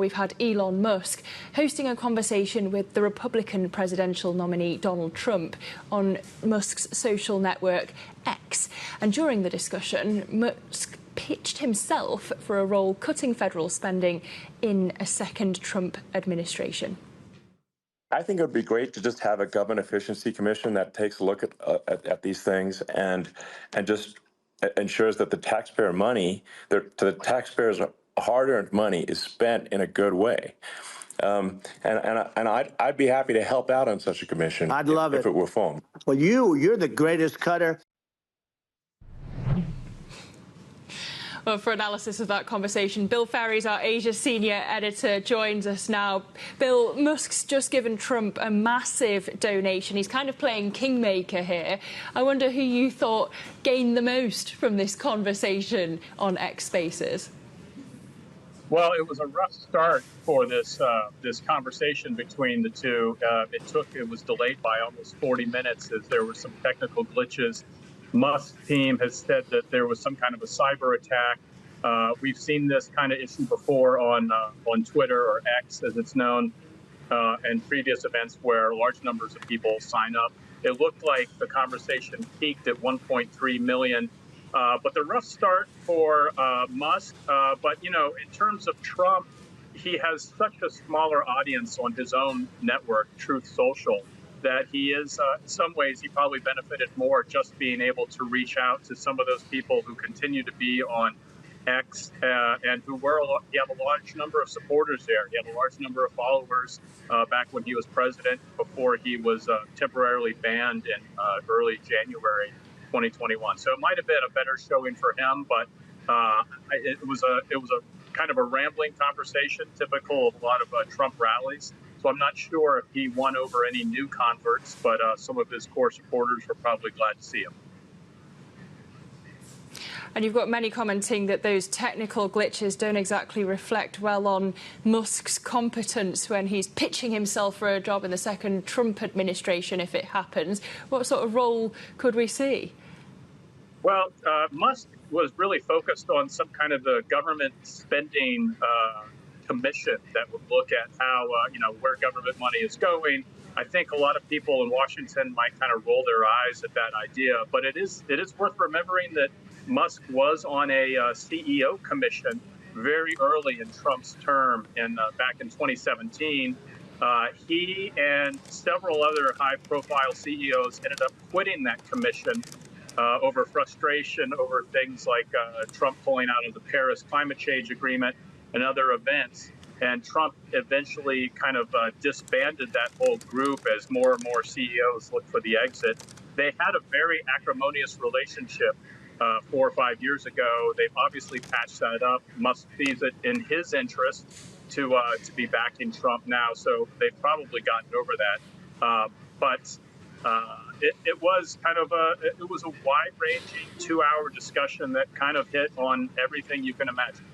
We've had Elon Musk hosting a conversation with the Republican presidential nominee Donald Trump on Musk's social network X. And during the discussion, Musk pitched himself for a role cutting federal spending in a second Trump administration. I think it would be great to just have a government efficiency commission that takes a look at these things and just ensures that the taxpayer money, to the taxpayers' hard-earned money, is spent in a good way. And I'd be happy to help out on such a commission. I'd love if it were formed. Well, you're the greatest cutter. Well, for analysis of that conversation, Bill Faries, our Asia senior editor, joins us now. Bill, Musk's just given Trump a massive donation. He's kind of playing kingmaker here. I wonder who you thought gained the most from this conversation on X Spaces. Well, it was a rough start for this conversation between the two. It was delayed by almost 40 minutes as there were some technical glitches. Musk's team has said that there was some kind of a cyber attack. We've seen this kind of issue before on Twitter, or X as it's known, and previous events where large numbers of people sign up. It looked like the conversation peaked at 1.3 million. But the rough start for Musk. But, you know, in terms of Trump, he has such a smaller audience on his own network, Truth Social, that he is, in some ways, he probably benefited more just being able to reach out to some of those people who continue to be on X and who he had a large number of supporters there. He had a large number of followers back when he was president, before he was temporarily banned in early January 2021. So it might have been a better showing for him, but it was a kind of a rambling conversation, typical of a lot of Trump rallies. So I'm not sure if he won over any new converts, but some of his core supporters were probably glad to see him. And you've got many commenting that those technical glitches don't exactly reflect well on Musk's competence when he's pitching himself for a job in the second Trump administration, if it happens. What sort of role could we see? Well, Musk was really focused on some kind of the government spending commission that would look at how, where government money is going. I think a lot of people in Washington might kind of roll their eyes at that idea, but it is worth remembering that Musk was on a CEO commission very early in Trump's term, back in 2017. He and several other high-profile CEOs ended up quitting that commission over frustration over things like Trump pulling out of the Paris climate change agreement and other events. And Trump eventually kind of disbanded that whole group as more and more CEOs looked for the exit. They had a very acrimonious relationship 4 or 5 years ago. They've obviously patched that up. Musk sees it in his interest to be backing Trump now, so they've probably gotten over that. But it was kind of a wide-ranging 2-hour discussion that kind of hit on everything you can imagine.